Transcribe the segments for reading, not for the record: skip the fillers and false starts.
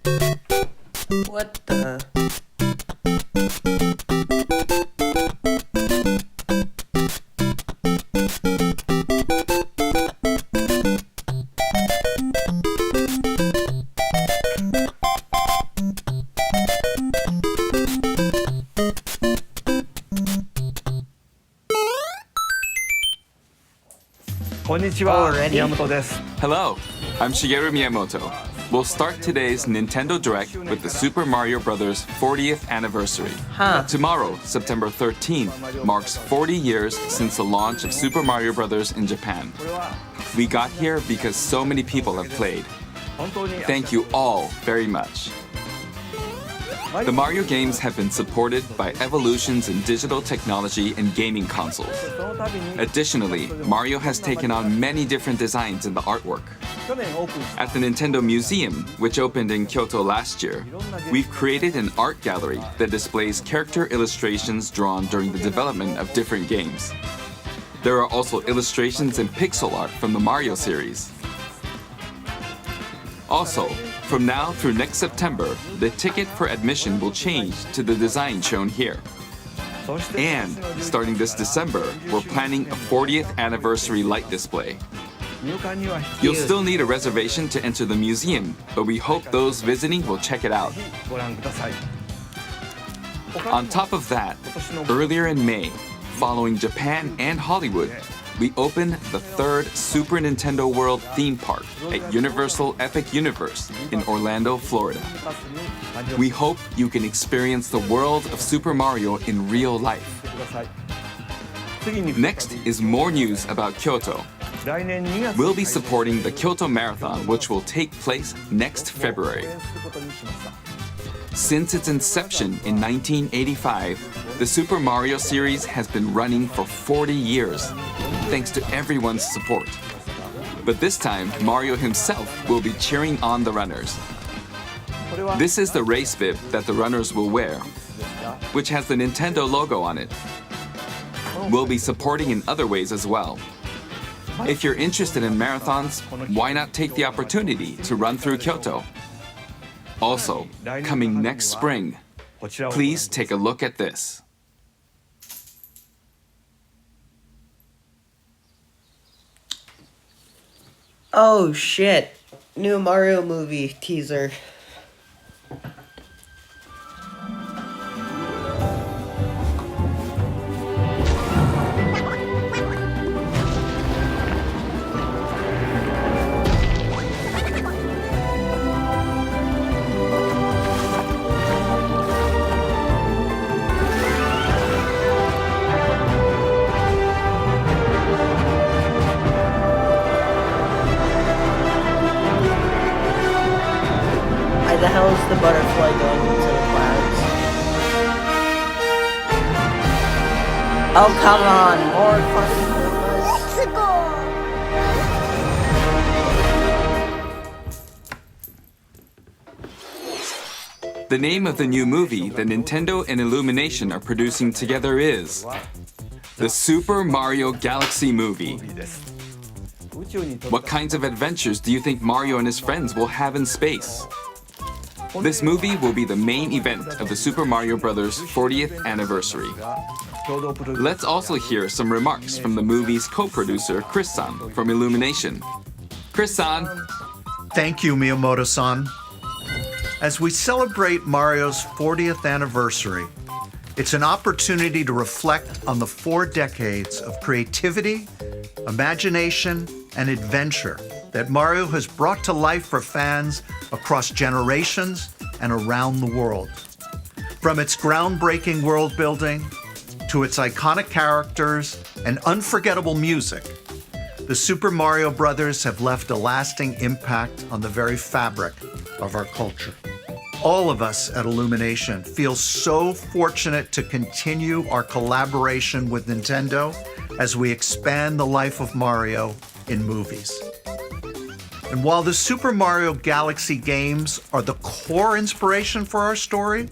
What the? Already? Hello, I'm Shigeru Miyamoto. We'll start today's Nintendo Direct with the Super Mario Bros. 40th anniversary. Tomorrow, September 13th, marks 40 years since the launch of Super Mario Bros. In Japan. We got here because so many people have played. Thank you all very much. The Mario games have been supported by evolutions in digital technology and gaming consoles. Additionally, Mario has taken on many different designs in the artwork. At the Nintendo Museum, which opened in Kyoto last year, we've created an art gallery that displays character illustrations drawn during the development of different games. There are also illustrations and pixel art from the Mario series. Also, from now through next September, the ticket for admission will change to the design shown here. And starting this December, we're planning a 40th anniversary light display. You'll still need a reservation to enter the museum, but we hope those visiting will check it out. On top of that, earlier in May, following Japan and Hollywood, we opened the third Super Nintendo World theme park at Universal Epic Universe in Orlando, Florida. We hope you can experience the world of Super Mario in real life. Next is more news about Kyoto. We'll be supporting the Kyoto Marathon, which will take place next February. Since its inception in 1985, the Super Mario series has been running for 40 years, thanks to everyone's support. But this time, Mario himself will be cheering on the runners. This is the race bib that the runners will wear, which has the Nintendo logo on it. We'll be supporting in other ways as well. If you're interested in marathons, why not take the opportunity to run through Kyoto? Also, coming next spring, please take a look at this. Oh shit. New Mario movie teaser. The hell is the butterfly going into the clouds? Oh, come on, more fucking Pumbas. The name of the new movie that Nintendo and Illumination are producing together is the Super Mario Galaxy Movie. What kinds of adventures do you think Mario and his friends will have in space? This movie will be the main event of the Super Mario Bros. 40th anniversary. Let's also hear some remarks from the movie's co-producer, Chris-san, from Illumination. Chris-san! Thank you, Miyamoto-san. As we celebrate Mario's 40th anniversary, it's an opportunity to reflect on the 4 decades of creativity, imagination, and adventure that Mario has brought to life for fans across generations and around the world. From its groundbreaking world building to its iconic characters and unforgettable music, the Super Mario Brothers have left a lasting impact on the very fabric of our culture. All of us at Illumination feel so fortunate to continue our collaboration with Nintendo as we expand the life of Mario in movies. And while the Super Mario Galaxy games are the core inspiration for our story,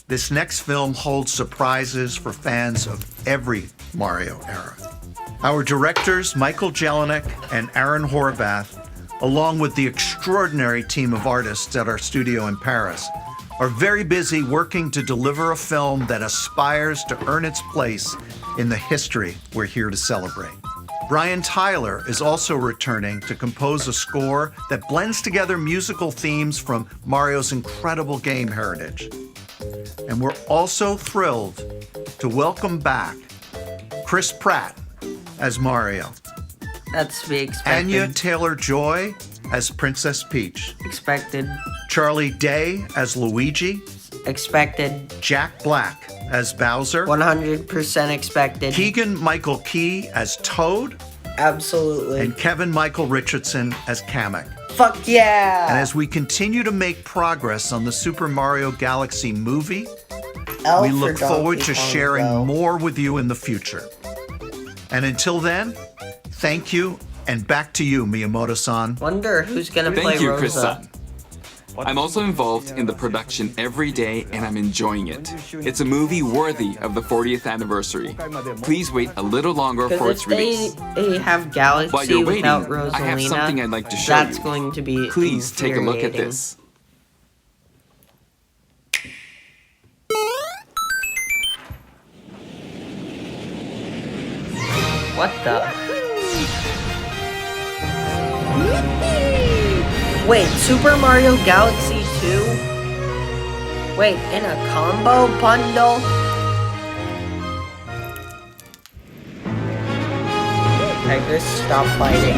this next film holds surprises for fans of every Mario era. Our directors, Michael Jelinek and Aaron Horvath, along with the extraordinary team of artists at our studio in Paris, are very busy working to deliver a film that aspires to earn its place in the history we're here to celebrate. Brian Tyler is also returning to compose a score that blends together musical themes from Mario's incredible game heritage. And we're also thrilled to welcome back Chris Pratt as Mario, That's to be expected. Anya Taylor-Joy as Princess Peach, Expected. Charlie Day as Luigi, Expected. Jack Black as Bowser, 100% expected. Keegan-Michael Key as Toad, Absolutely. and Kevin Michael Richardson as Kamek. Fuck yeah! And as we continue to make progress on the Super Mario Galaxy movie, L we for look forward Donkey to Kong, sharing though. more with you in the future. And until then, thank you, and back to you, Miyamoto-san. Wonder who's gonna play Thank you, Rosa. Chris-san. I'm also involved in the production every day and I'm enjoying it. It's a movie worthy of the 40th anniversary. Please wait a little longer for Because its if release. they have Galaxy While you're waiting, without Rosalina, I have something I'd like to show that's you. going to be Please take a look at infuriating. this. What the? Wait, Super Mario Galaxy 2? Wait, in a combo bundle? Tiger, stop fighting.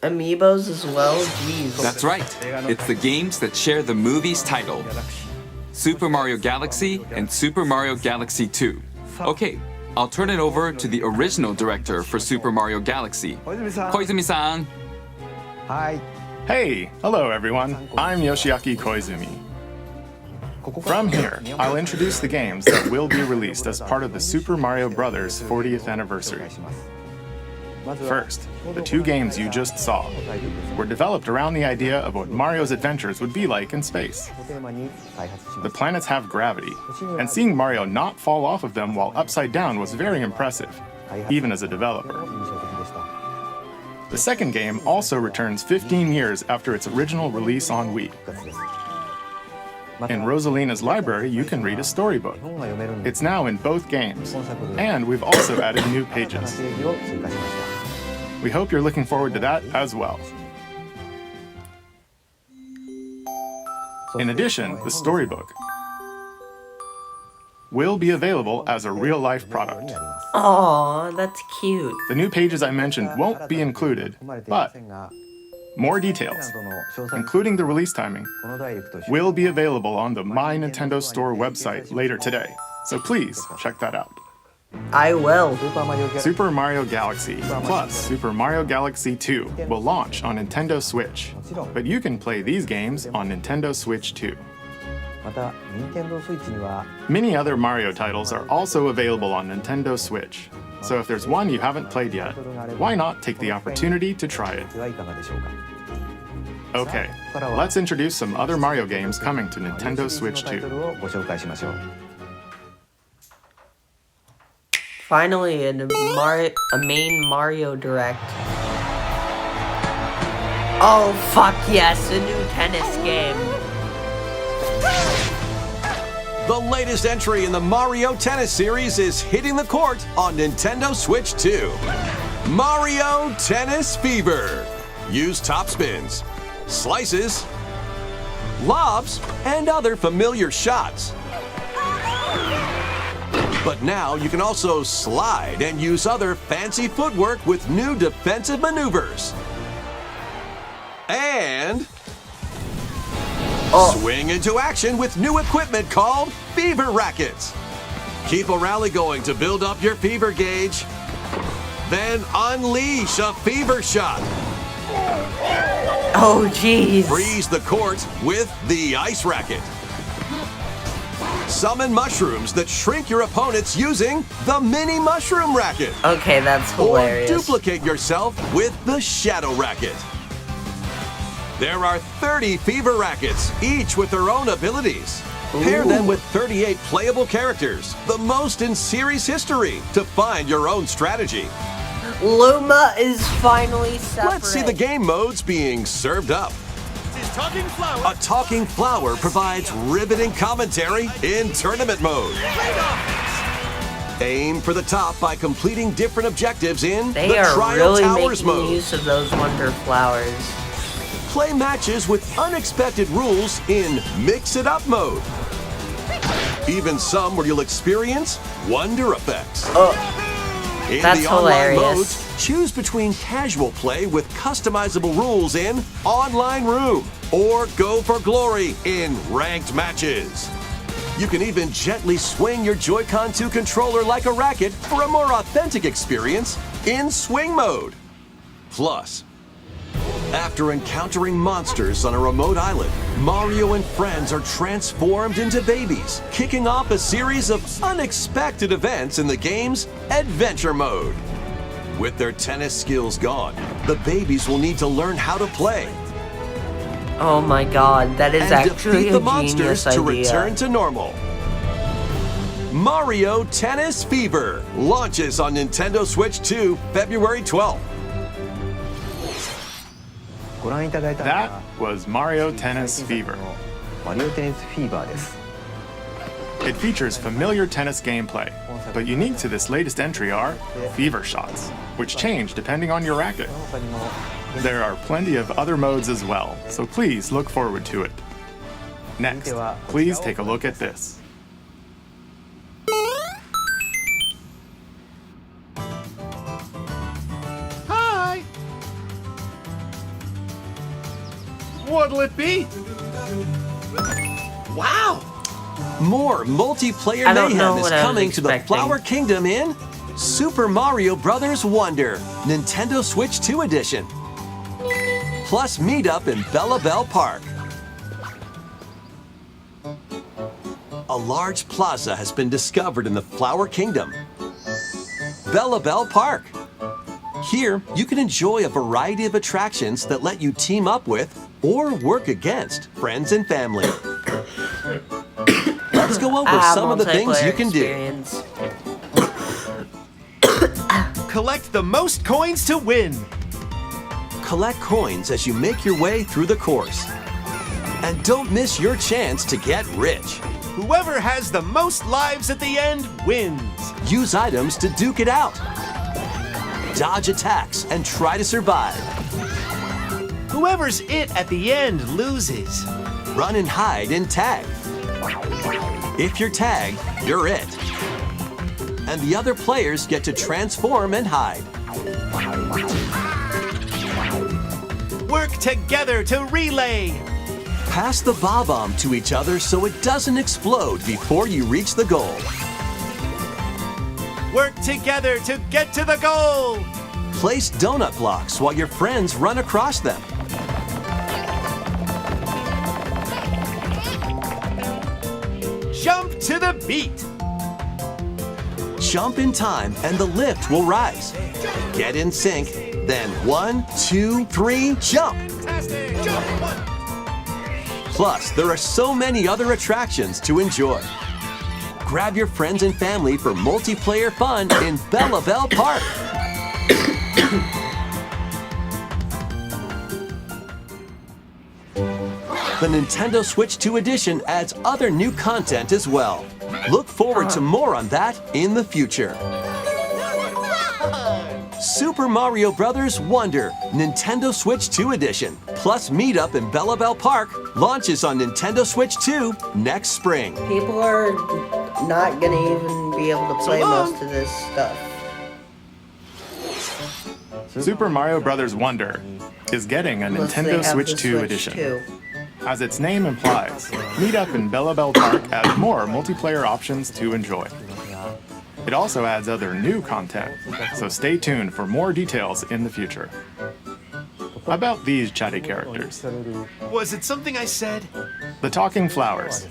Amiibos as well? Jeez. That's right. It's the games that share the movie's title. Super Mario Galaxy and Super Mario Galaxy 2. Okay, I'll turn it over to the original director for Super Mario Galaxy, Koizumi-san. Hey, hello everyone. I'm Yoshiaki Koizumi. From here, I'll introduce the games that will be released as part of the Super Mario Bros. 40th anniversary. First, the two games you just saw were developed around the idea of what Mario's adventures would be like in space. The planets have gravity, and seeing Mario not fall off of them while upside down was very impressive, even as a developer. The second game also returns 15 years after its original release on Wii. In Rosalina's library, you can read a storybook. It's now in both games, and we've also added new pages. We hope you're looking forward to that as well. In addition, the storybook will be available as a real-life product. Aw, that's cute. The new pages I mentioned won't be included, but More details, including the release timing, will be available on the My Nintendo Store website later today, so please check that out. I will. Super Mario Galaxy plus Super Mario Galaxy 2 will launch on Nintendo Switch, but you can play these games on Nintendo Switch too. Many other Mario titles are also available on Nintendo Switch, so if there's one you haven't played yet, why not take the opportunity to try it? Okay, let's introduce some other Mario games coming to Nintendo Switch 2. Finally, a main Mario Direct. Oh, fuck yes, a new tennis game. The latest entry in the Mario Tennis series is hitting the court on Nintendo Switch 2. Mario Tennis Fever. Use top spins, slices, lobs, and other familiar shots. But now you can also slide and use other fancy footwork with new defensive maneuvers. And swing into action with new equipment called Fever Rackets. Keep a rally going to build up your fever gauge. Then unleash a fever shot. Oh, jeez. Freeze the court with the Ice Racket. Summon mushrooms that shrink your opponents using the Mini Mushroom Racket. Okay, that's hilarious. Or duplicate yourself with the Shadow Racket. There are 30 Fever Rackets, each with their own abilities. Pair them with 38 playable characters, the most in series history, to find your own strategy. Luma is finally separate. Let's see the game modes being served up. A talking flower provides riveting commentary in tournament mode. Aim for the top by completing different objectives in They the are Trial really Towers making mode. use of those wonder flowers. Play matches with unexpected rules in Mix It Up mode. Even some where you'll experience wonder effects. In That's the online hilarious. modes, choose between casual play with customizable rules in Online Room or Go for Glory in ranked matches. You can even gently swing your Joy-Con 2 controller like a racket for a more authentic experience in Swing mode. Plus, after encountering monsters on a remote island, Mario and friends are transformed into babies, kicking off a series of unexpected events in the game's Adventure mode. With their tennis skills gone, the babies will need to learn how to play. Oh my god, that is and actually defeat a the monsters genius to idea. return to normal. Mario Tennis Fever launches on Nintendo Switch 2 February 12th. That was Mario Tennis Fever. It features familiar tennis gameplay, but unique to this latest entry are fever shots, which change depending on your racket. There are plenty of other modes as well, so please look forward to it. Next, please take a look at this. Hi! What'll it be? Wow! More multiplayer I don't know mayhem is what I was coming to the expecting. Flower Kingdom in Super Mario Bros. Wonder, Nintendo Switch 2 Edition. Plus meetup in Bella Bell Park. A large plaza has been discovered in the Flower Kingdom. Bella Bell Park. Here, you can enjoy a variety of attractions that let you team up with or work against friends and family. Let's go over some of the things you can do. Collect the most coins to win. Collect coins as you make your way through the course. And don't miss your chance to get rich. Whoever has the most lives at the end wins. Use items to duke it out. Dodge attacks and try to survive. Whoever's it at the end loses. Run and hide and tag. If you're tagged, you're it. And the other players get to transform and hide. Work together to relay. Pass the bob-omb to each other so it doesn't explode before you reach the goal. Work together to get to the goal. Place donut blocks while your friends run across them. Jump to the beat. Jump in time and the lift will rise. Get in sync, then 1, 2, 3, jump! Plus, there are so many other attractions to enjoy. Grab your friends and family for multiplayer fun in Bella Bell Park. The Nintendo Switch 2 edition adds other new content as well. Look forward to more on that in the future. Super Mario Bros. Wonder Nintendo Switch 2 edition plus Meetup in Bella Bell Park launches on Nintendo Switch 2 next spring. People are not gonna even be able to play most of this stuff. Super Mario Bros. Wonder is getting a Unless they Nintendo have Switch the 2 Switch edition. 2. As its name implies, Meetup in Bella Bell Park adds more multiplayer options to enjoy. It also adds other new content, so stay tuned for more details in the future. About these chatty characters, Was it something I said? the talking flowers.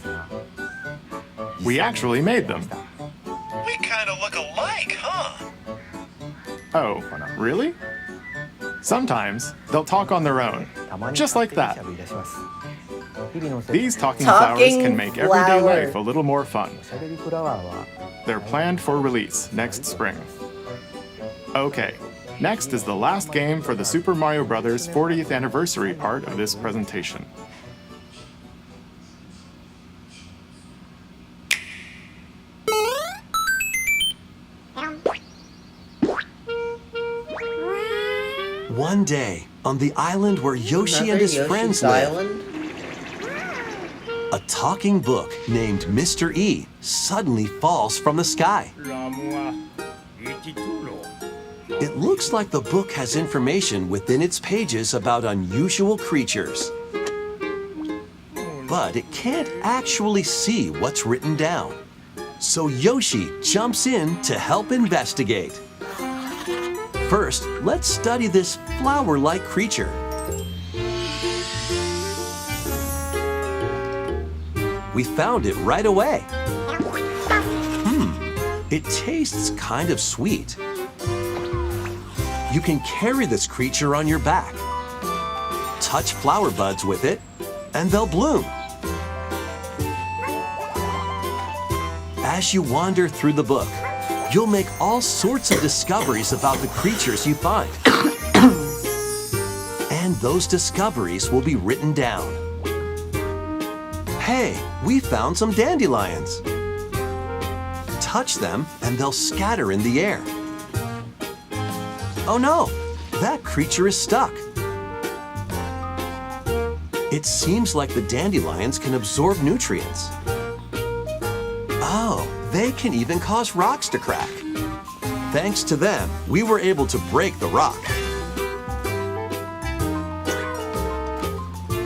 We actually made them. We kind of look alike, huh? Oh, really? Sometimes they'll talk on their own, just like that. These talking flowers can make everyday flower. life a little more fun. They're planned for release next spring. Okay, next is the last game for the Super Mario Bros. 40th anniversary part of this presentation. One day, on the island where Yoshi Another and his Yoshi's friends live, Island? a talking book named Mr. E suddenly falls from the sky. It looks like the book has information within its pages about unusual creatures. But it can't actually see what's written down. So Yoshi jumps in to help investigate. First, let's study this flower-like creature. We found it right away. It tastes kind of sweet. You can carry this creature on your back. Touch flower buds with it, and they'll bloom. As you wander through the book, you'll make all sorts of discoveries about the creatures you find. And those discoveries will be written down. Hey, we found some dandelions. Touch them and they'll scatter in the air. Oh no, that creature is stuck. It seems like the dandelions can absorb nutrients. Oh, they can even cause rocks to crack. Thanks to them, we were able to break the rock.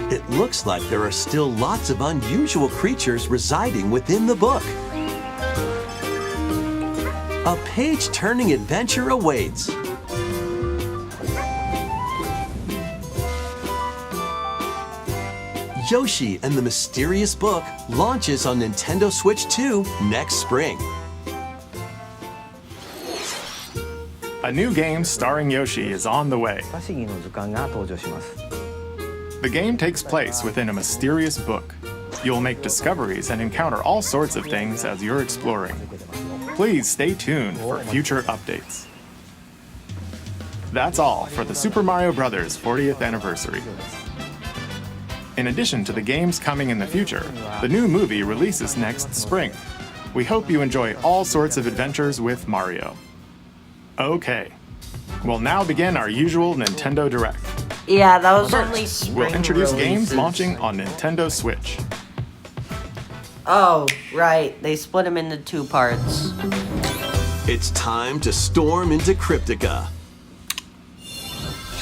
It looks like there are still lots of unusual creatures residing within the book. A page-turning adventure awaits. Yoshi and the Mysterious Book launches on Nintendo Switch 2 next spring. A new game starring Yoshi is on the way. 不思議の図鑑が登場します。 The game takes place within a mysterious book. You'll make discoveries and encounter all sorts of things as you're exploring. Please stay tuned for future updates. That's all for the Super Mario Bros. 40th anniversary. In addition to the games coming in the future, the new movie releases next spring. We hope you enjoy all sorts of adventures with Mario. Okay, we'll now begin our usual Nintendo Direct. Yeah, that was only First, spring we'll introduce games releases. launching on Nintendo Switch. Oh, right. They split them into two parts. It's time to storm into Cryptica.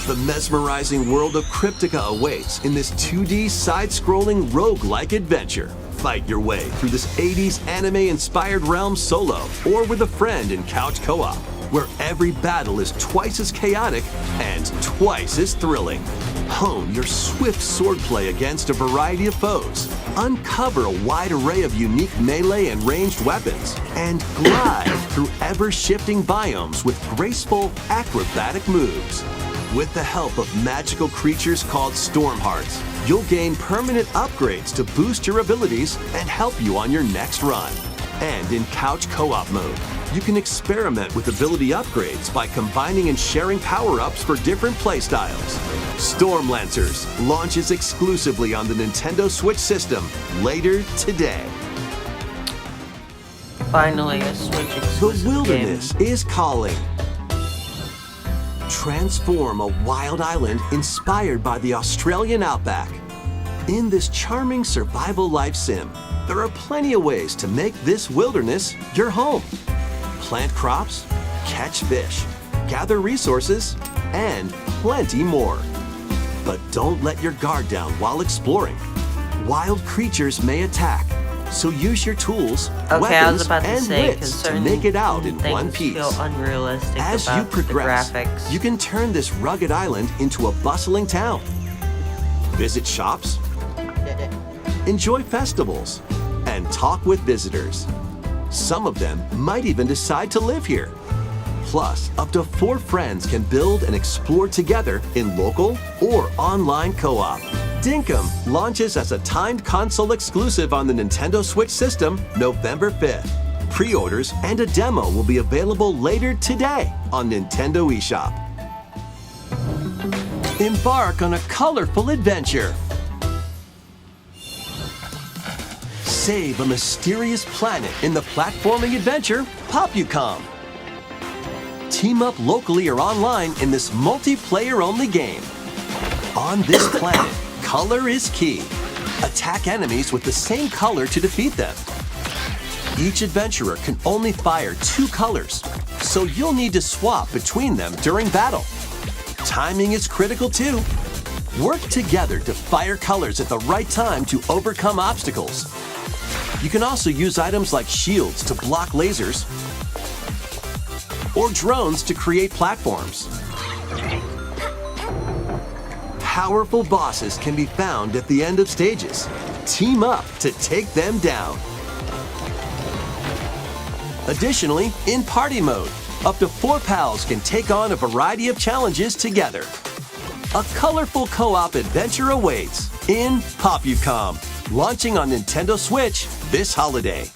The mesmerizing world of Cryptica awaits in this 2D side-scrolling roguelike adventure. Fight your way through this 80s anime-inspired realm solo or with a friend in couch co-op, where every battle is twice as chaotic and twice as thrilling. Hone your swift swordplay against a variety of foes, uncover a wide array of unique melee and ranged weapons, and glide through ever-shifting biomes with graceful, acrobatic moves. With the help of magical creatures called Stormhearts, you'll gain permanent upgrades to boost your abilities and help you on your next run. And in couch co-op mode, you can experiment with ability upgrades by combining and sharing power-ups for different playstyles. Stormlancers launches exclusively on the Nintendo Switch system later today. Finally, a Switch The exclusive wilderness game. is calling. Transform a wild island inspired by the Australian outback. In this charming survival life sim, there are plenty of ways to make this wilderness your home. Plant crops, catch fish, gather resources, and plenty more. But don't let your guard down while exploring. Wild creatures may attack, so use your tools, Okay, I was weapons, about to and say, wits to make it out in one things piece. feel unrealistic As about you progress, the graphics. you can turn this rugged island into a bustling town. Visit shops, enjoy festivals, and talk with visitors. Some of them might even decide to live here. Plus, up to 4 friends can build and explore together in local or online co-op. Dinkum launches as a timed console exclusive on the Nintendo Switch system November 5th. Pre-orders and a demo will be available later today on Nintendo eShop. Embark on a colorful adventure. Save a mysterious planet in the platforming adventure Popucom. Team up locally or online in this multiplayer-only game. On this planet, color is key. Attack enemies with the same color to defeat them. Each adventurer can only fire 2 colors, so you'll need to swap between them during battle. Timing is critical too. Work together to fire colors at the right time to overcome obstacles. You can also use items like shields to block lasers or drones to create platforms. Powerful bosses can be found at the end of stages. Team up to take them down. Additionally, in party mode, up to 4 pals can take on a variety of challenges together. A colorful co-op adventure awaits in Popucom, launching on Nintendo Switch this holiday.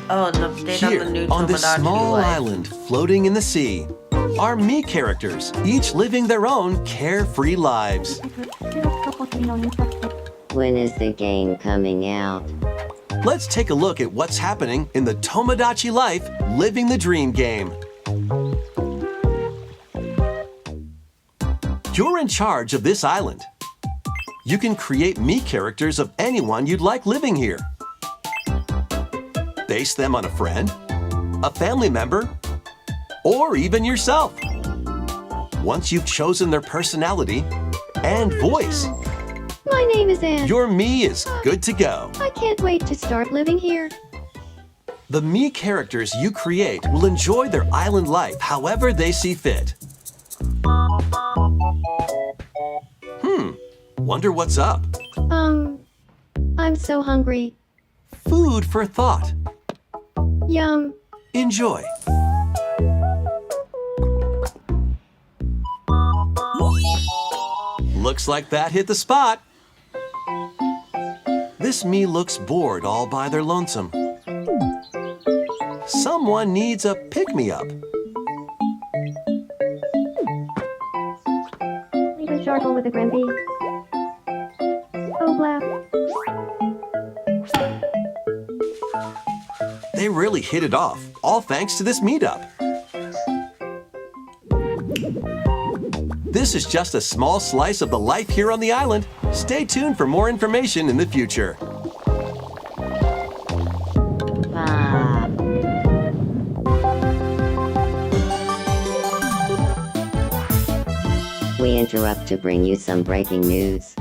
Oh, an update Here, on the new on this Tomodachi small Life. island floating in the sea, are me characters, each living their own carefree lives. When is the game coming out? Let's take a look at what's happening in the Tomodachi Life Living the Dream game. You're in charge of this island. You can create me characters of anyone you'd like living here. Base them on a friend, a family member, or even yourself. Once you've chosen their personality and voice, My name is Anne. your me is good to go. I can't wait to start living here. The me characters you create will enjoy their island life however they see fit. Wonder what's up? I'm so hungry. Food for thought. Yum. Enjoy. Looks like that hit the spot. This me looks bored all by their lonesome. Someone needs a pick-me-up. Leave a charcoal with a Gramby. Oh, blah. They really hit it off, all thanks to this meetup. This is just a small slice of the life here on the island. Stay tuned for more information in the future. We interrupt to bring you some breaking news.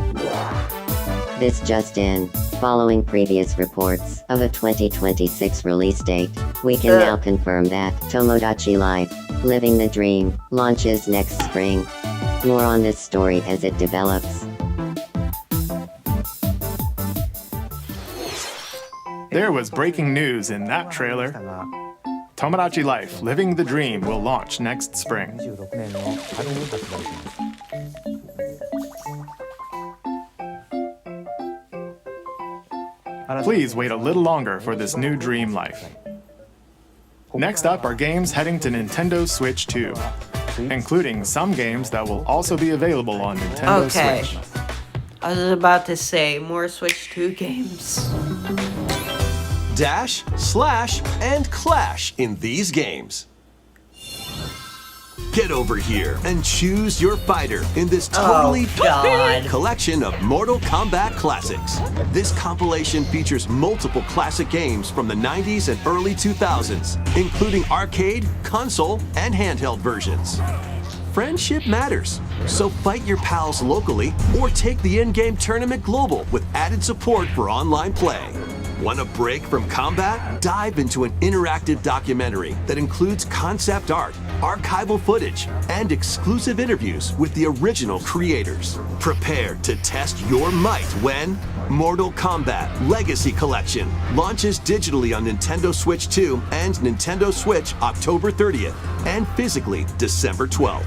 This just in. Following previous reports of a 2026 release date, we can now confirm that Tomodachi Life, Living the Dream, launches next spring. More on this story as it develops. There was breaking news in that trailer. Tomodachi Life, Living the Dream will launch next spring. 26年の春に発売します。 Please wait a little longer for this new dream life. Next up are games heading to Nintendo Switch 2, including some games that will also be available on Nintendo Okay. Switch. I was about to say, more Switch 2 games. Dash, slash, and clash in these games. Get over here and choose your fighter in this totally God. collection of Mortal Kombat classics. This compilation features multiple classic games from the 90s and early 2000s, including arcade, console, and handheld versions. Friendship matters, so fight your pals locally or take the in-game tournament global with added support for online play. Want a break from combat? Dive into an interactive documentary that includes concept art, archival footage, and exclusive interviews with the original creators. Prepare to test your might when Mortal Kombat Legacy Collection launches digitally on Nintendo Switch 2 and Nintendo Switch October 30th and physically December 12th.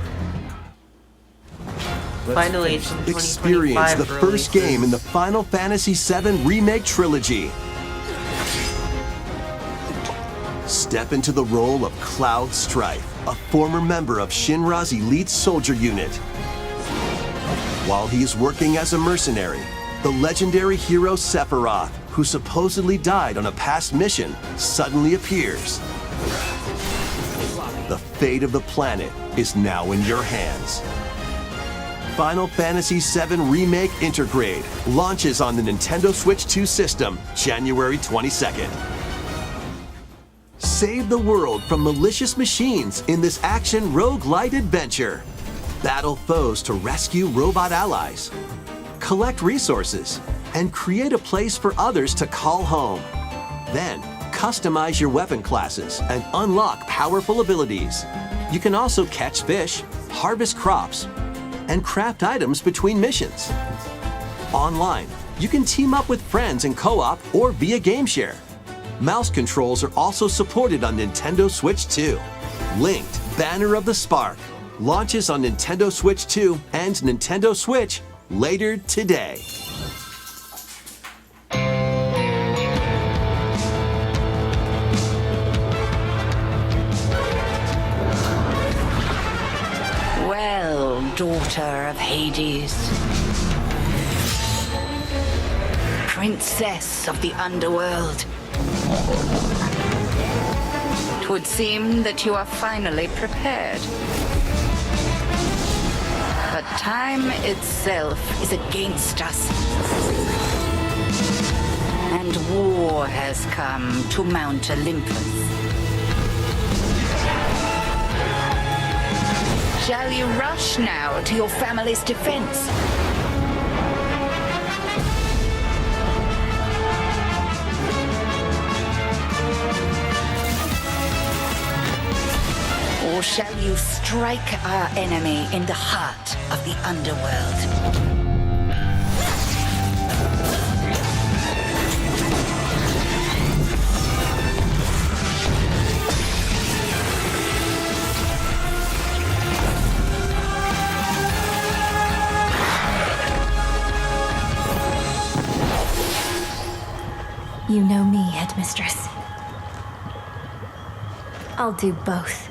Finally, it's the Experience 2025 the first releases. game in the Final Fantasy VII Remake Trilogy. Step into the role of Cloud Strife, a former member of Shinra's elite soldier unit. While he is working as a mercenary, the legendary hero Sephiroth, who supposedly died on a past mission, suddenly appears. The fate of the planet is now in your hands. Final Fantasy VII Remake Intergrade launches on the Nintendo Switch 2 system January 22nd. Save the world from malicious machines in this action roguelite adventure. Battle foes to rescue robot allies. Collect resources and create a place for others to call home. Then, customize your weapon classes and unlock powerful abilities. You can also catch fish, harvest crops, and craft items between missions. Online, you can team up with friends in co-op or via game share. Mouse controls are also supported on Nintendo Switch 2. Linked Banner of the Spark launches on Nintendo Switch 2 and Nintendo Switch later today. Well, daughter of Hades, princess of the underworld, 'twould seem that you are finally prepared. But time itself is against us. And war has come to Mount Olympus. Shall you rush now to your family's defense? Or shall you strike our enemy in the heart of the underworld? You know me, Headmistress. I'll do both.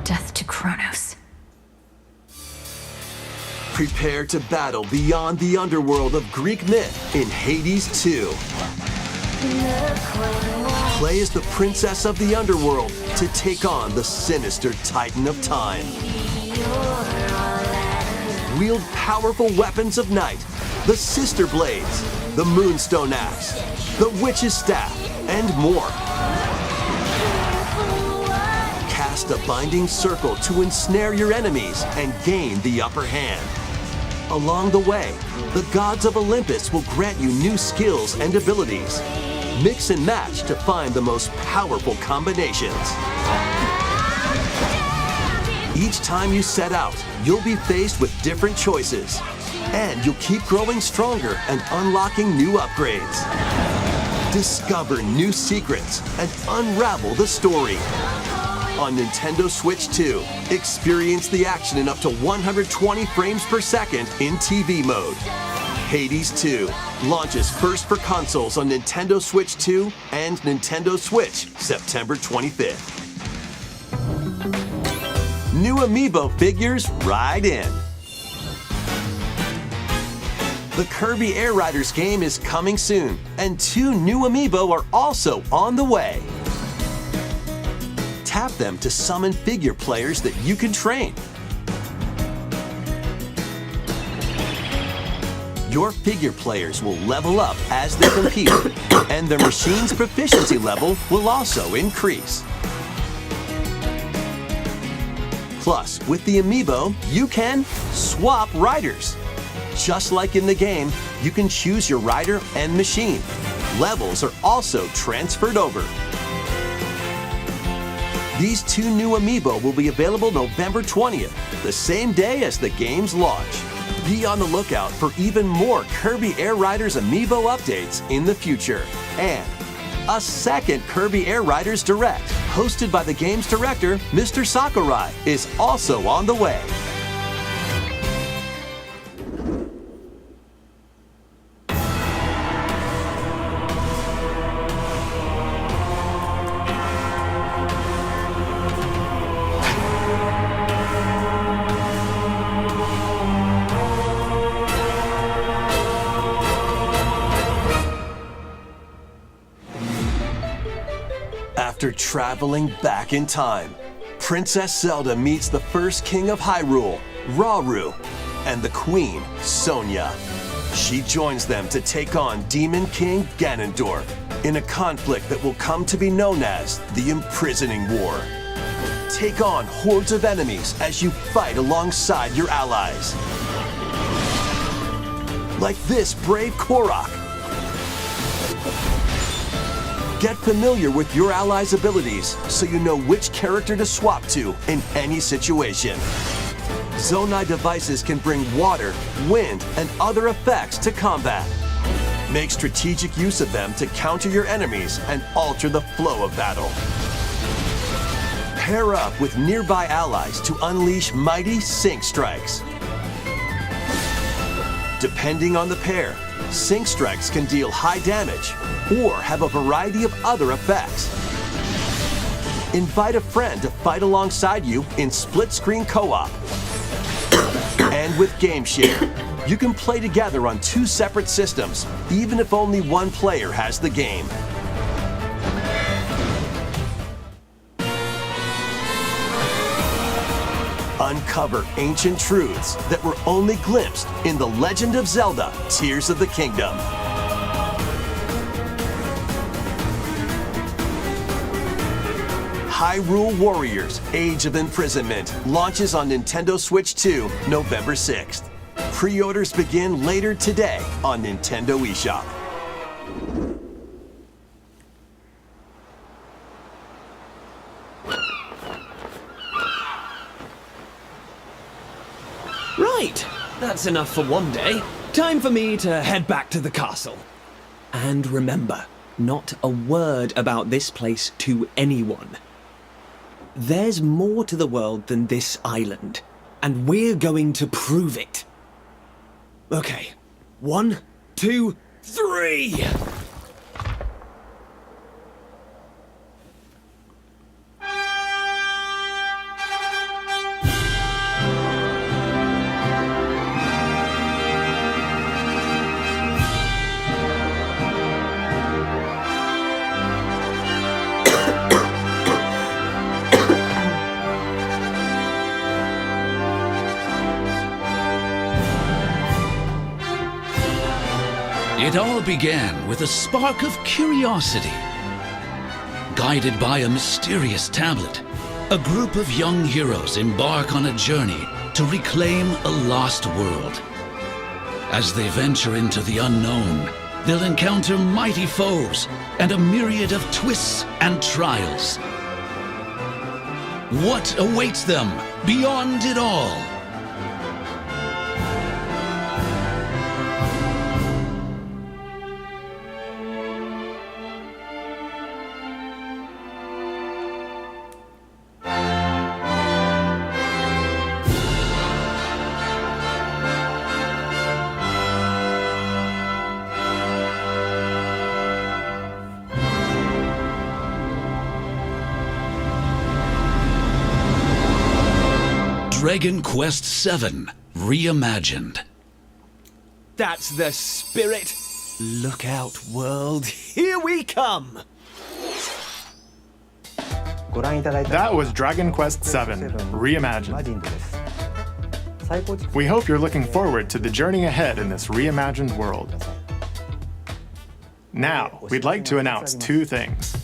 Death to Kronos. Prepare to battle beyond the underworld of Greek myth in Hades 2. Play as the princess of the underworld to take on the sinister Titan of Time. Wield powerful weapons of night, the Sister Blades, the Moonstone Axe, the Witch's Staff, and more. cast a binding circle to ensnare your enemies and gain the upper hand. Along the way, the gods of Olympus will grant you new skills and abilities. Mix and match to find the most powerful combinations. Each time you set out, you'll be faced with different choices. And you'll keep growing stronger and unlocking new upgrades. Discover new secrets and unravel the story. On Nintendo Switch 2, experience the action in up to 120 frames per second in TV mode. Hades 2 launches first for consoles on Nintendo Switch 2 and Nintendo Switch September 25th. New Amiibo figures ride in. The Kirby Air Riders game is coming soon, and 2 new Amiibo are also on the way. Tap them to summon figure players that you can train. Your figure players will level up as they compete, and their machine's proficiency level will also increase. Plus, with the Amiibo, you can swap riders. Just like in the game, you can choose your rider and machine. Levels are also transferred over. These 2 new Amiibo will be available November 20th, the same day as the game's launch. Be on the lookout for even more Kirby Air Riders Amiibo updates in the future. And a second Kirby Air Riders Direct, hosted by the game's director, Mr. Sakurai, is also on the way. After traveling back in time, Princess Zelda meets the first king of Hyrule, Rauru, and the queen, Sonia. She joins them to take on Demon King Ganondorf in a conflict that will come to be known as the Imprisoning War. Take on hordes of enemies as you fight alongside your allies. Like this brave Korok. Get familiar with your allies' abilities so you know which character to swap to in any situation. Zonai devices can bring water, wind, and other effects to combat. Make strategic use of them to counter your enemies and alter the flow of battle. Pair up with nearby allies to unleash mighty sync strikes. Depending on the pair, sync strikes can deal high damage or have a variety of other effects. Invite a friend to fight alongside you in split-screen co-op. And with Game Share, you can play together on 2 separate systems, even if only one player has the game. Uncover ancient truths that were only glimpsed in The Legend of Zelda: Tears of the Kingdom. Hyrule Warriors: Age of Imprisonment launches on Nintendo Switch 2 November 6th. Pre-orders begin later today on Nintendo eShop. Right, that's enough for one day. Time for me to head back to the castle. And remember, not a word about this place to anyone. There's more to the world than this island, and we're going to prove it. Okay, 1, 2, 3! It all began with a spark of curiosity. Guided by a mysterious tablet, A group of young heroes embark on a journey to reclaim a lost world. As they venture into the unknown, they'll encounter mighty foes and a myriad of twists and trials. What awaits them beyond it all? Dragon Quest VII Reimagined. That's the spirit. Look out, world. Here we come. That was Dragon Quest VII Reimagined. We hope you're looking forward to the journey ahead in this reimagined world. Now, we'd like to announce two things.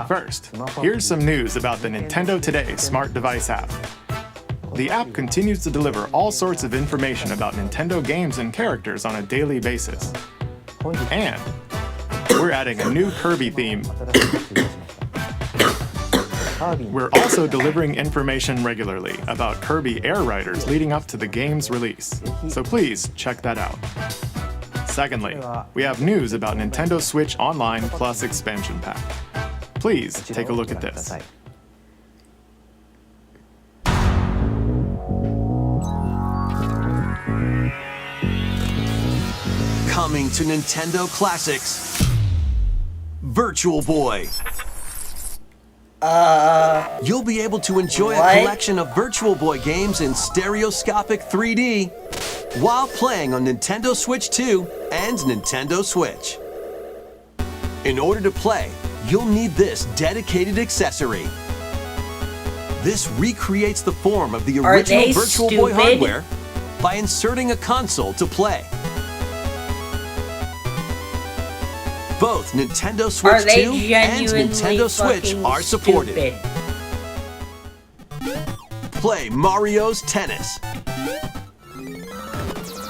First, here's some news about the Nintendo Today smart device app. The app continues to deliver all sorts of information about Nintendo games and characters on a daily basis. And we're adding a new Kirby theme. We're also delivering information regularly about Kirby Air Riders leading up to the game's release, so please check that out. Secondly, we have news about Nintendo Switch Online Plus Expansion Pack. Please take a look at this. Coming to Nintendo Classics, Virtual Boy. You'll be able to enjoy a collection of Virtual Boy games in stereoscopic 3D while playing on Nintendo Switch 2 and Nintendo Switch. In order to play, you'll need this dedicated accessory. This recreates the form of the original Virtual Boy hardware by inserting a console to play. Both Nintendo Switch 2 and Nintendo Switch are supported. Play Mario's Tennis,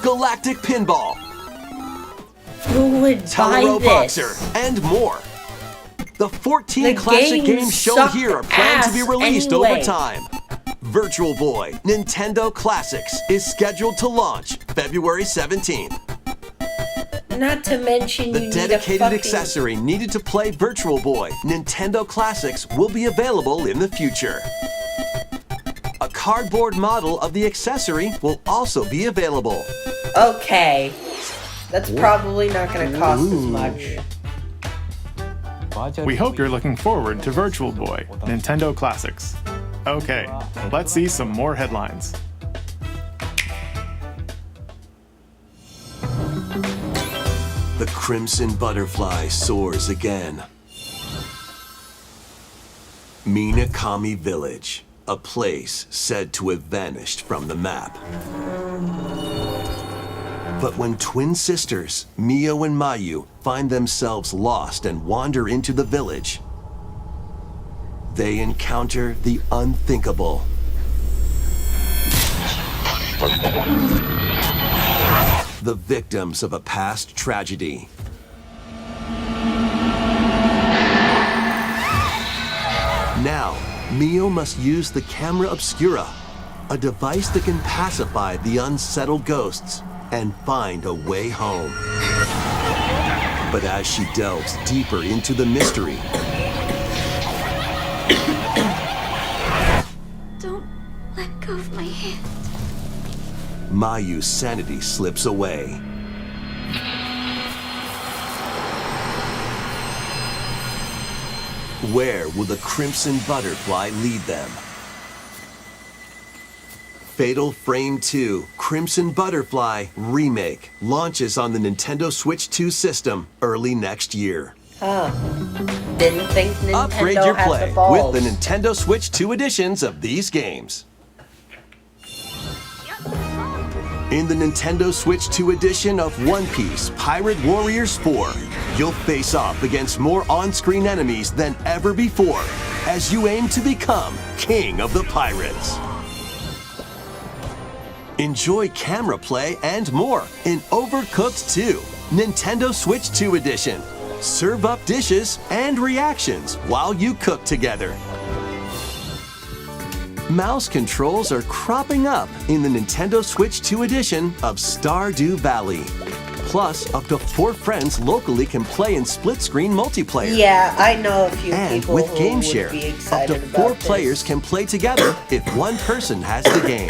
Galactic Pinball, Taro Boxer, and more. The 14 classic games shown here are planned to be released over time. Virtual Boy Nintendo Classics is scheduled to launch February 17th. Not to mention the dedicated accessory needed to play Virtual Boy Nintendo Classics will be available in the future. A cardboard model of the accessory will also be available. Okay. That's probably not going to cost as much. We hope you're looking forward to Virtual Boy Nintendo Classics. Okay, let's see some more headlines. The Crimson Butterfly soars again. Minakami Village, a place said to have vanished from the map. But when twin sisters, Mio and Mayu, find themselves lost and wander into the village, they encounter the unthinkable. The victims of a past tragedy. Now, Mio must use the camera obscura, a device that can pacify the unsettled ghosts and find a way home. But as she delves deeper into the mystery, Don't let go of my hand. Mayu's sanity slips away. Where will the Crimson Butterfly lead them? Fatal Frame 2 Crimson Butterfly Remake launches on the Nintendo Switch 2 system early next year. Didn't think Nintendo Upgrade your had play the balls. with the Nintendo Switch 2 editions of these games. In the Nintendo Switch 2 edition of One Piece Pirate Warriors 4, you'll face off against more on-screen enemies than ever before as you aim to become King of the Pirates. Enjoy camera play and more in Overcooked 2, Nintendo Switch 2 Edition. Serve up dishes and reactions while you cook together. Mouse controls are cropping up in the Nintendo Switch 2 edition of Stardew Valley. Plus, up to 4 friends locally can play in split-screen multiplayer. Yeah, I know a few and people with who Game would Share, be up excited to about 4 players can play together if one person has the game.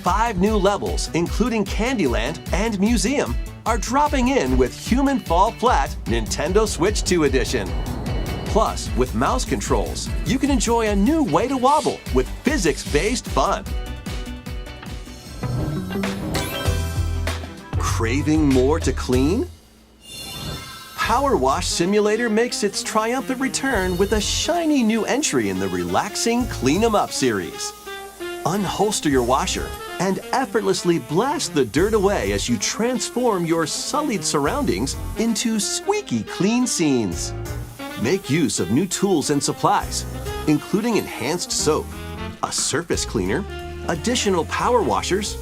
5 new levels, including Candyland and Museum, are dropping in with Human Fall Flat Nintendo Switch 2 Edition. Plus, with mouse controls, you can enjoy a new way to wobble with physics-based fun. Craving more to clean? Power Wash Simulator makes its triumphant return with a shiny new entry in the relaxing Clean 'em Up series. Unholster your washer and effortlessly blast the dirt away as you transform your sullied surroundings into squeaky clean scenes. Make use of new tools and supplies, including enhanced soap, a surface cleaner, additional power washers,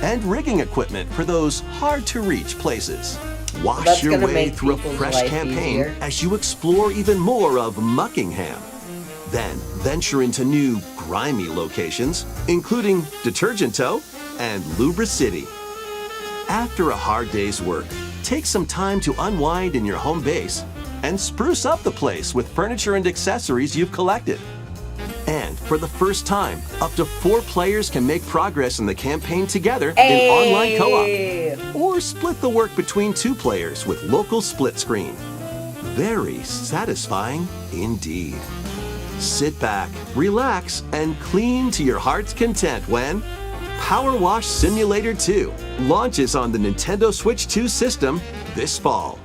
and rigging equipment for those hard-to-reach places. Wash your way through a fresh campaign as you explore even more of Muckingham. Then venture into new, grimy locations, including Detergento and Lubra City. After a hard day's work, take some time to unwind in your home base and spruce up the place with furniture and accessories you've collected. And for the first time, up to 4 players can make progress in the campaign together in online co-op. Or split the work between 2 players with local split screen. Very satisfying indeed. Sit back, relax, and clean to your heart's content when Power Wash Simulator 2 launches on the Nintendo Switch 2 system this fall.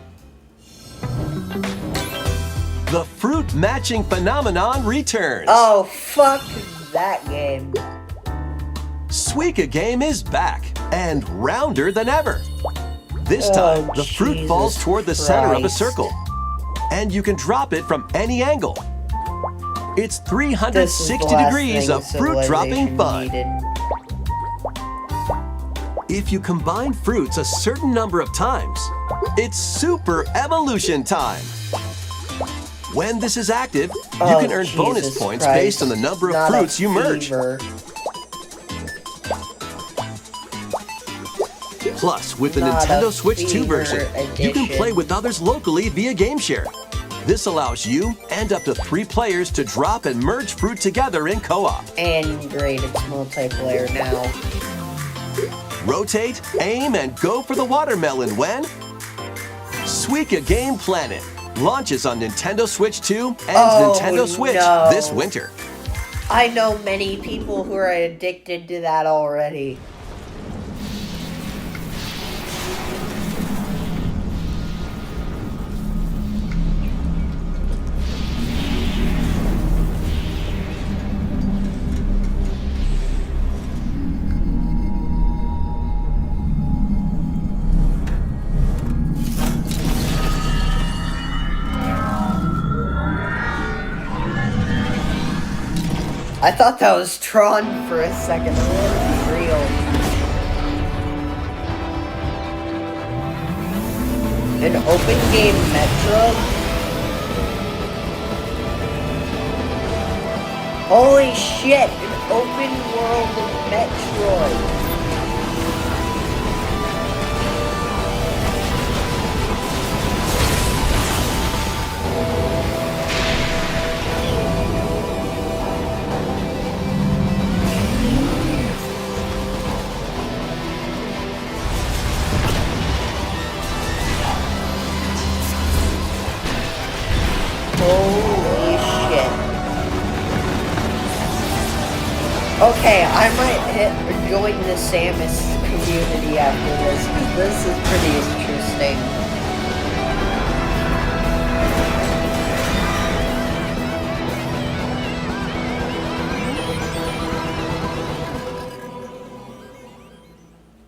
The fruit matching phenomenon returns. Oh, fuck that game. Suika Game is back and rounder than ever. This time, the fruit falls toward the center of a circle, and you can drop it from any angle. It's 360 degrees of fruit dropping fun. If you combine fruits a certain number of times, it's super evolution time. When this is active, you can earn bonus points based on the number of fruits you merge. Plus, with the Nintendo Switch 2 version, you can play with others locally via Game Share. This allows you and up to 3 players to drop and merge fruit together in co-op. And great, it's multiplayer now. Rotate, aim, and go for the watermelon when Suika Game Planet launches on Nintendo Switch 2 and Nintendo Switch this winter. I know many people who are addicted to that already. I thought that was Tron for a second. I want to be real. An open game Metro? Holy shit! An open world Metroid. Holy shit. Okay, I might join the Samus community after this, because this is pretty interesting.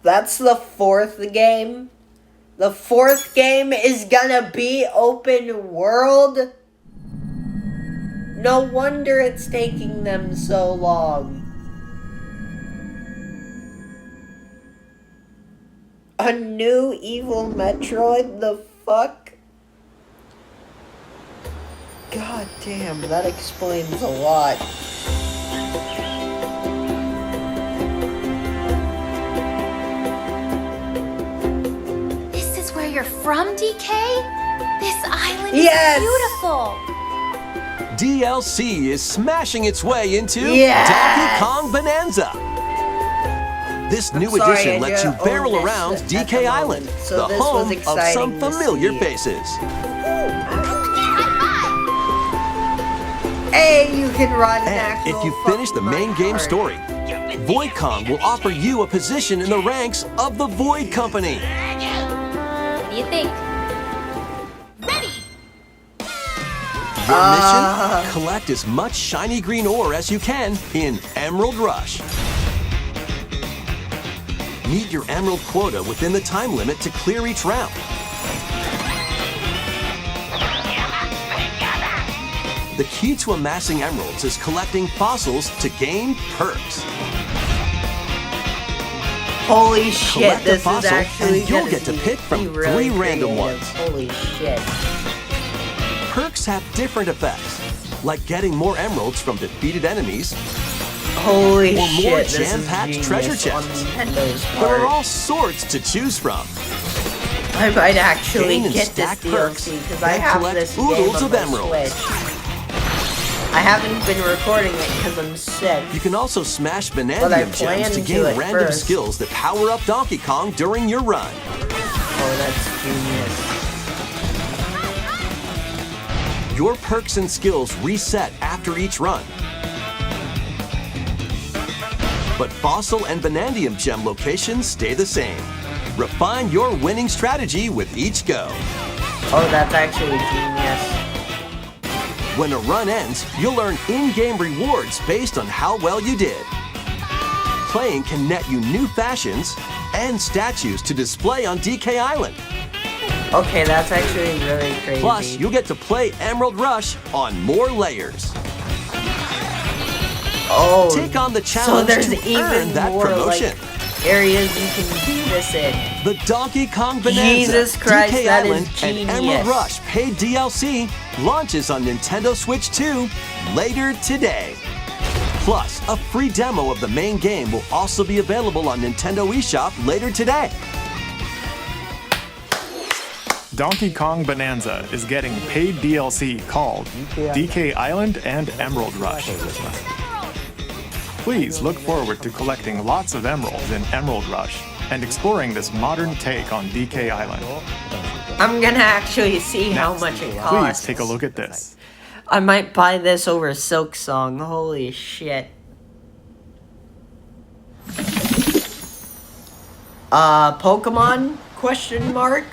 That's the 4th game. The 4th game is gonna be open world. No wonder it's taking them so long. A new evil Metroid? The fuck? God damn, that explains a lot. This is where you're from, DK? This island Yes! is beautiful. DLC is smashing its way into Yes! Donkey Kong Bonanza. This new sorry, edition I lets you don't barrel own this around at DK the Island, moment, so the this was home of exciting some to familiar see. faces. Hey, you can ride an And actual if you finish the main game card. story, Void Kong will offer you a position in the ranks of the Void Company. What do you think? Your mission? Collect as much shiny green ore as you can in Emerald Rush. Meet your emerald quota within the time limit to clear each round. The key to amassing emeralds is collecting fossils to gain perks. Holy shit, Collect a this is fossil actually and you'll gonna get to be pick from really 3 random creative. ones. Holy shit. Perks have different effects, like getting more emeralds from defeated enemies, Holy or shit, more this is jam-packed treasure genius on chests. Nintendo's There are part. all sorts to choose from. I might actually Gain and get this stack perks DLC because I and have collect this game oodles on of my emeralds. Switch. I haven't been recording it because I'm sick. You can also smash But I Bonandium plan gems to to gain at random first. skills that power up Donkey Kong during your run. Oh, that's genius. Your perks and skills reset after each run. But Fossil and Bonandium gem locations stay the same. Refine your winning strategy with each go. Oh, that's actually genius. When a run ends, you'll earn in-game rewards based on how well you did. Playing can net you new fashions and statues to display on DK Island. Okay, that's actually really crazy. Plus, you'll get to play Emerald Rush on more layers. Oh, Take on the so challenge there's to even earn that more promotion. like areas you can do this in. The Donkey Kong Bonanza, Jesus Christ, DK that is Island, and Emerald genius. Rush paid DLC launches on Nintendo Switch 2 later today. Plus, a free demo of the main game will also be available on Nintendo eShop later today. Donkey Kong Bonanza is getting paid DLC called DK Island and Emerald Rush. Please look forward to collecting lots of emeralds in Emerald Rush and exploring this modern take on DK Island. I'm gonna actually see how Next, much it please costs. take a look at this. I might buy this over Silk Song. Holy shit. Pokemon? Question mark?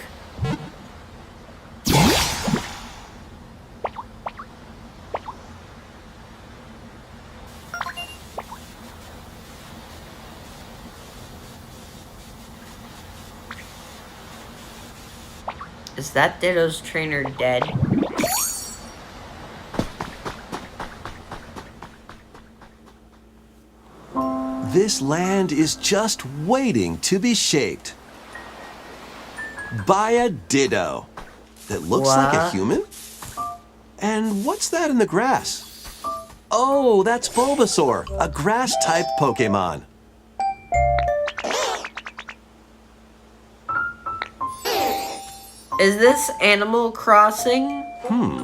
Is that Ditto's trainer dead? This land is just waiting to be shaped by a Ditto that looks like a What? human. And what's that in the grass? Oh, that's Bulbasaur, a grass-type Pokemon. Is this Animal Crossing?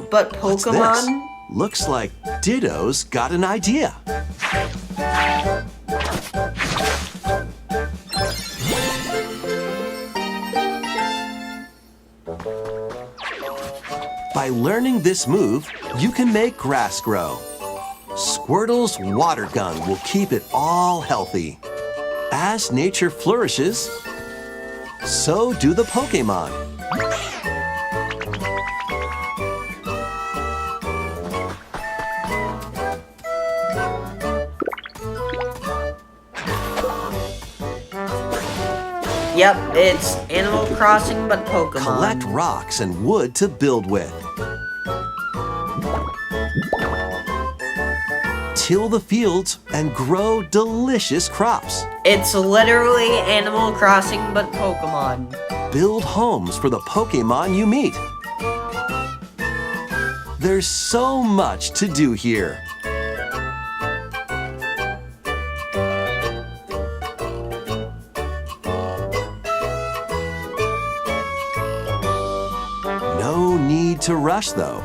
But What's this? Pokemon? Looks like Ditto's got an idea. By learning this move, you can make grass grow. Squirtle's water gun will keep it all healthy. As nature flourishes, so do the Pokemon. Yep, it's Animal Crossing but Pokemon. Collect rocks and wood to build with. till the fields, and grow delicious crops. It's literally Animal Crossing but Pokemon. Build homes for the Pokemon you meet. There's so much to do here. No need to rush, though.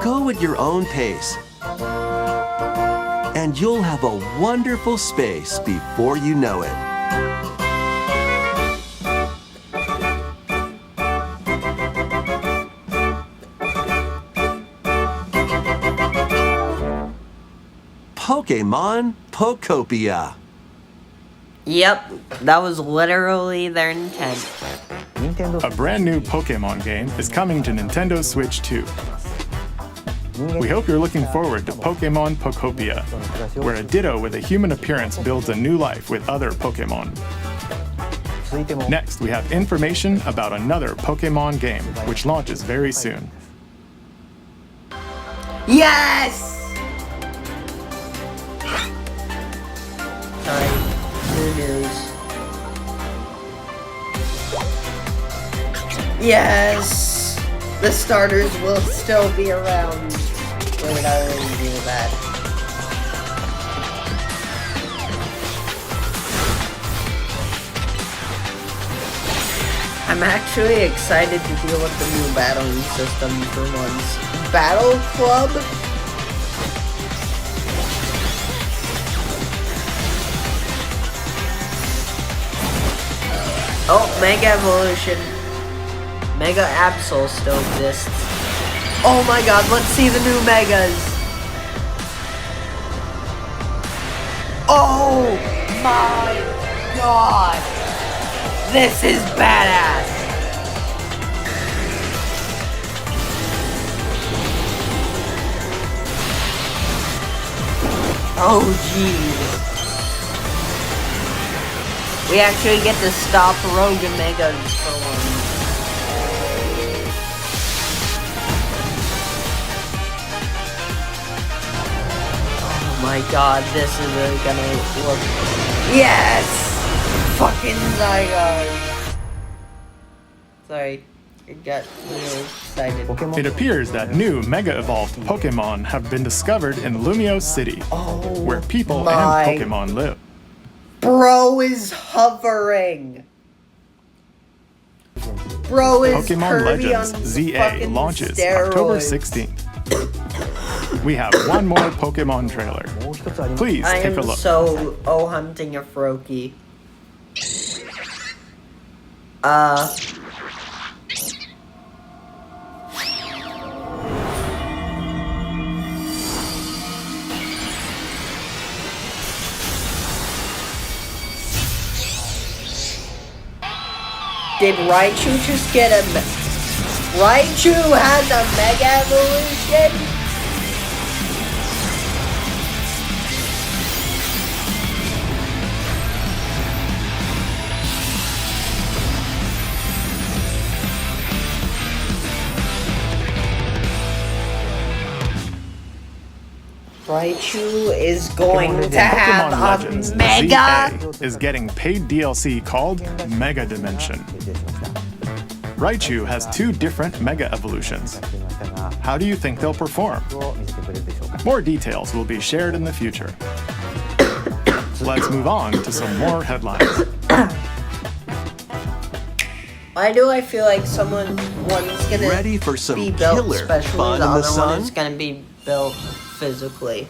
Go at your own pace, and you'll have a wonderful space before you know it. Pokemon Pokopia. Yep, that was literally their intent. A brand new Pokemon game is coming to Nintendo Switch 2. We hope you're looking forward to Pokemon Pokopia, where a Ditto with a human appearance builds a new life with other Pokemon. Next, we have information about another Pokemon game, which launches very soon. Yes! Sorry, new news. Yes! The starters will still be around. Wait, I already knew that. I'm actually excited to deal with the new battling system for once. Battle Club? Oh, Mega Evolution. Mega Absol still exists. Oh my god, let's see the new Megas. Oh my god. This is badass. Oh jeez. We actually get to stop Rogue Megas for once. Oh my god, this is really gonna look... Yes! Fucking Zygarde! Sorry, I got really excited. It appears that new Mega Evolved Pokemon have been discovered in Lumio City, where people and Pokemon live. Bro is hovering. Bro is Pokemon Kirby Legends on ZA fucking launches steroids. October 16th. We have one more Pokemon trailer. Please take a look. I am so hunting a Froakie. Did Raichu just get a... Raichu has a Mega Evolution? Raichu is going to have Pokemon Legends a Mega... ZA is getting paid DLC called Mega Dimension. Raichu has 2 different Mega Evolutions. How do you think they'll perform? More details will be shared in the future. Let's move on to some more headlines. Why do I feel like one's gonna Ready for some be built killer specially, fun the in the other sun? one is gonna be built physically?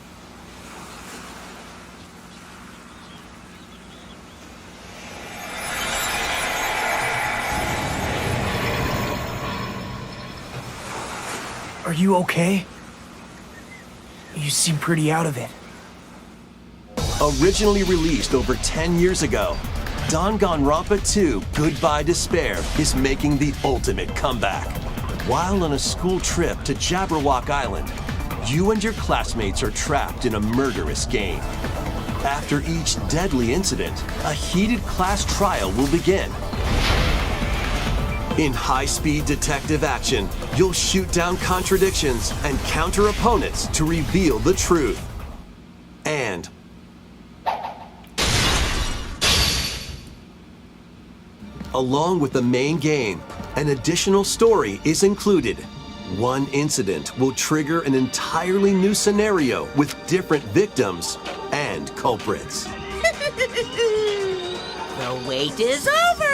Are you okay? You seem pretty out of it. Originally released over 10 years ago, Danganronpa 2 Goodbye Despair is making the ultimate comeback. While on a school trip to Jabberwock Island, you and your classmates are trapped in a murderous game. After each deadly incident, a heated class trial will begin. In high-speed detective action, You'll shoot down contradictions and counter opponents to reveal the truth. And along with the main game, an additional story is included. One incident will trigger an entirely new scenario with different victims and culprits. The wait is over!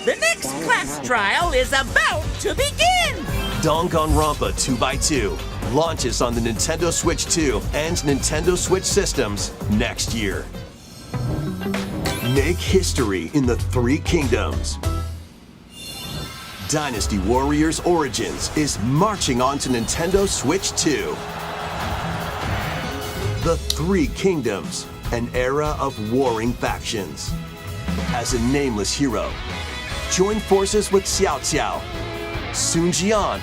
The next class trial is about to begin! Danganronpa 2x2 launches on the Nintendo Switch 2 and Nintendo Switch systems next year. Make history in the Three Kingdoms. Dynasty Warriors Origins is marching on to Nintendo Switch 2. The Three Kingdoms, an era of warring factions. As a nameless hero, join forces with Xiao Xiao, Sun Jian,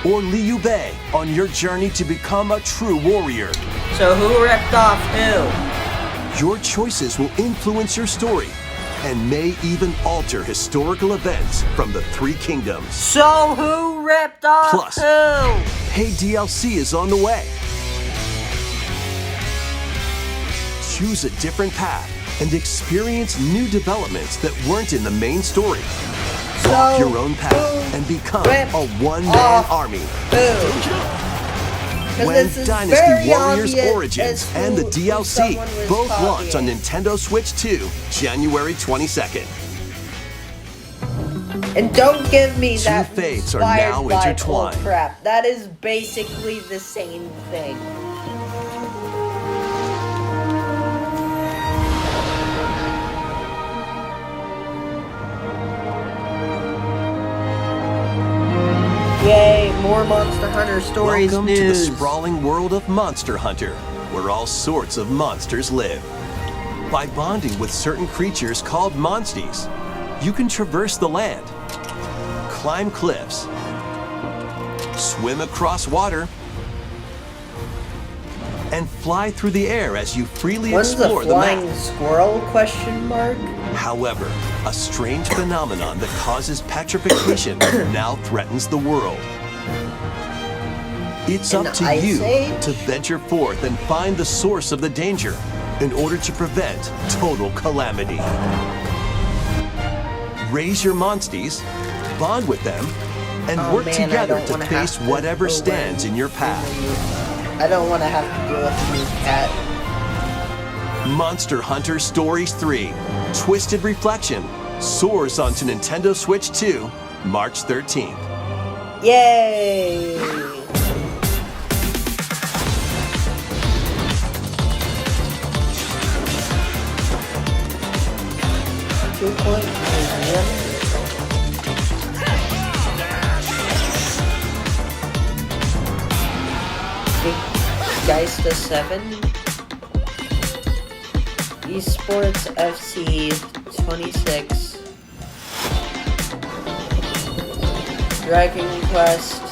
or Liu Bei on your journey to become a true warrior. So who ripped off who? Your choices will influence your story and may even alter historical events from the Three Kingdoms. So who ripped off Plus, who? paid DLC is on the way. Choose a different path and experience new developments that weren't in the main story. Walk your own path and become a one-man army. When Dynasty Warriors Origins and the DLC both launch on Nintendo Switch 2, January 22nd. And don't give me that Two fates are now inspired by intertwined. bull crap. That is basically the same thing. Yay, more Monster Hunter stories Welcome news. to the sprawling world of Monster Hunter, where all sorts of monsters live. By bonding with certain creatures called monsties, you can traverse the land, climb cliffs, swim across water, and fly through the air as you freely When's explore the the flying map. squirrel question mark? However, a strange phenomenon that causes petrification now threatens the world. It's An up to ice you age? to venture forth and find the source of the danger in order to prevent total calamity. Raise your monsties, bond with them, and work man, I together don't to wanna face have to whatever go stands in your path. I don't want to have to deal with a new cat. Monster Hunter Stories 3, Twisted Reflection, soars onto Nintendo Switch 2, March 13th. Yay! Two-point museum. Geista 7. Esports FC 26. Dragon Quest.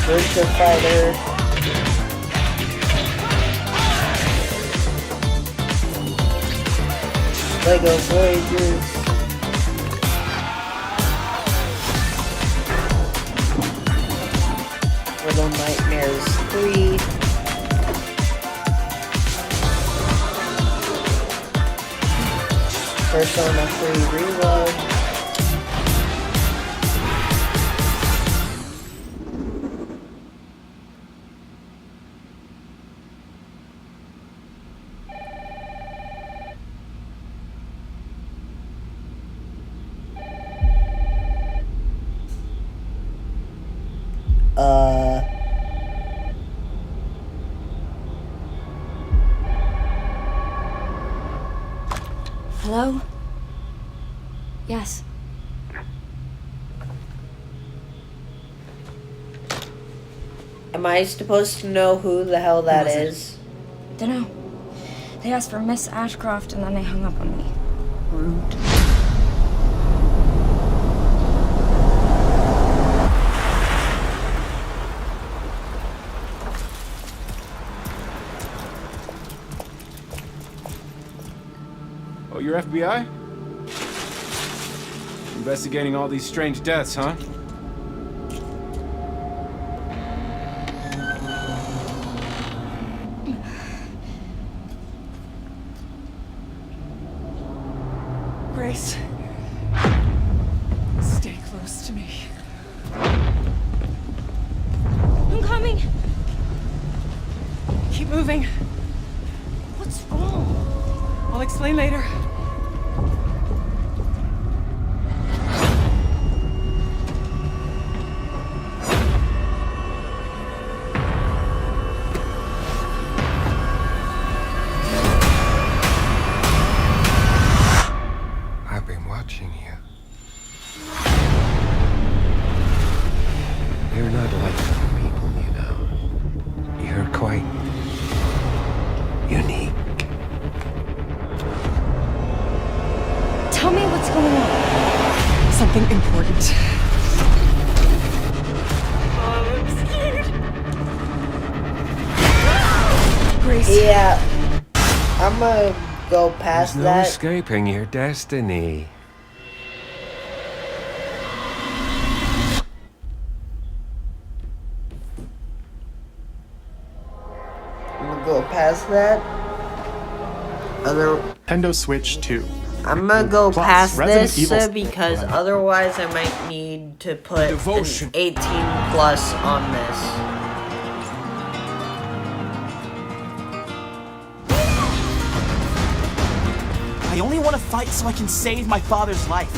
Virtua Fighter. Lego Voyagers. Little Nightmares 3. Persona 3 Reload. Hello? Yes. Am I supposed to know who the hell that was it? is? Dunno. They asked for Miss Ashcroft and then they hung up on me. Rude. FBI? Investigating all these strange deaths, huh? Grace, stay close to me. I'm coming. Keep moving. What's wrong? I'll explain later. I've been watching you. You're not like other people, you know. You're quite unique. Tell me what's going on. Something important. I'm scared. Grace. Yeah. I'm gonna go past There's no that. escaping your destiny. I'm gonna go past that. Nintendo Switch 2. I'm gonna go Plus, past Resident this Evil because otherwise I might need to put an 18 plus on this. I only want to fight so I can save my father's life.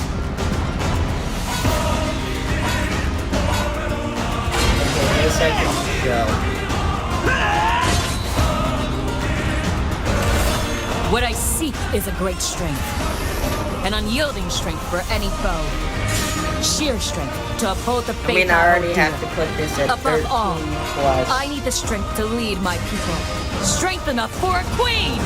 Okay, this I can go. What I seek is a great strength. An unyielding strength for any foe. Sheer strength to uphold the faith I already have to put this at Above 13 all, plus. I need the strength to lead my people. Strength enough for a queen!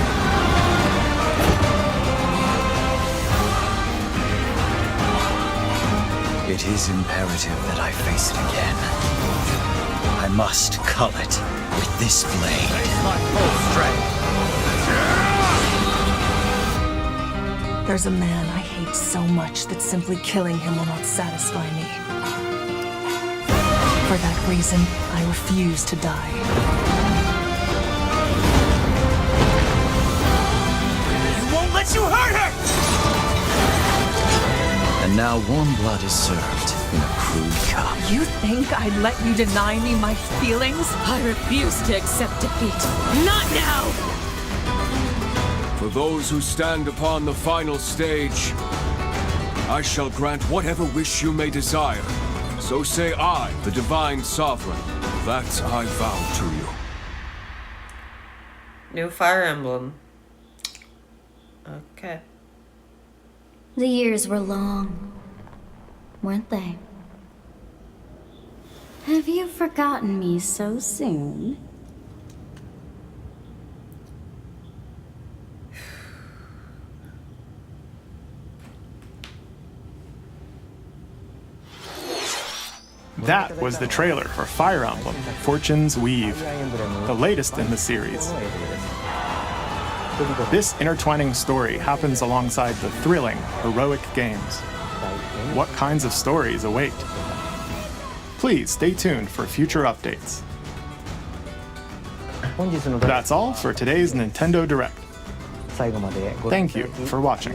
It is imperative that I face it again. I must cull it with this blade. My full strength. There's a man I hate so much that simply killing him will not satisfy me. For that reason, I refuse to die. I won't let you hurt her! And now warm blood is served in a crude cup. You think I'd let you deny me my feelings? I refuse to accept defeat. Not now! For those who stand upon the final stage, I shall grant whatever wish you may desire. So say I, the Divine Sovereign, that I vow to you. New Fire Emblem. Okay. The years were long, weren't they? Have you forgotten me so soon? That was the trailer for Fire Emblem Fortune's Weave, the latest in the series. This intertwining story happens alongside the thrilling, heroic games. What kinds of stories await? Please stay tuned for future updates. That's all for today's Nintendo Direct. Thank you for watching.